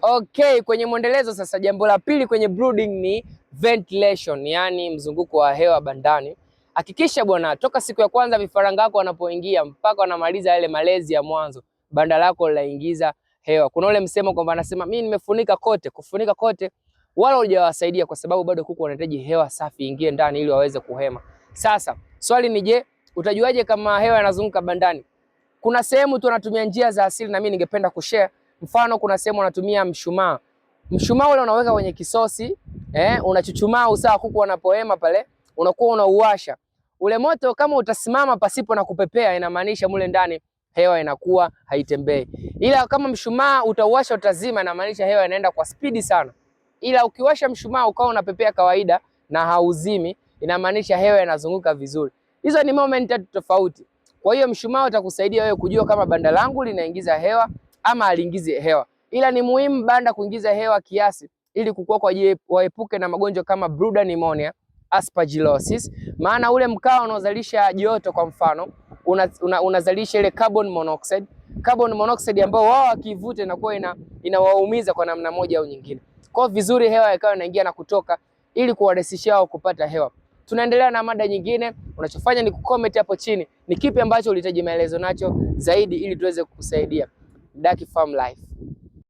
Okay, kwenye mwendelezo sasa, jambo la pili kwenye brooding ni ventilation, yani mzunguko wa hewa bandani. Hakikisha bwana, toka siku ya kwanza vifaranga wako wanapoingia mpaka wanamaliza yale malezi ya mwanzo, banda lako linaingiza hewa. Kuna ule msemo kwamba anasema mimi nimefunika kote. Kufunika kote wala hujawasaidia, kwa sababu bado kuku wanahitaji hewa safi ingie ndani ili waweze kuhema. Sasa swali ni je, utajuaje kama hewa inazunguka bandani? Kuna sehemu tu wanatumia njia za asili na mimi ningependa kushare. Mfano, kuna sehemu wanatumia mshumaa. Mshumaa ule unaweka kwenye kisosi, unachuchumaa usawa kuku wanapohema pale, unakuwa unauwasha. Ule moto kama utasimama pasipo na kupepea, inamaanisha mule ndani hewa inakuwa haitembei. Ila kama mshumaa utauwasha utazima, inamaanisha hewa inaenda kwa spidi sana. Ila ukiwasha mshumaa ukawa unapepea kawaida na hauzimi, inamaanisha hewa inazunguka vizuri. Hizo ni moment tatu tofauti. Kwa hiyo mshumaa utakusaidia wewe kujua kama banda langu linaingiza hewa ama aliingize hewa. Ila ni muhimu banda kuingiza hewa kiasi ili kuku wako waepuke na magonjwa kama brooder pneumonia, aspergillosis. Maana ule mkaa unaozalisha joto, kwa mfano unazalisha ile carbon monoxide. Carbon monoxide ambao wao wakivuta inakuwa inawaumiza kwa namna moja au nyingine. Kwa vizuri hewa ikawa inaingia na kutoka ili kuwarahisishia wao kupata hewa. Tunaendelea na mada nyingine. Unachofanya ni kucomment hapo chini ni kipi ambacho ulihitaji maelezo nacho zaidi ili tuweze kukusaidia. Daki Farm Life.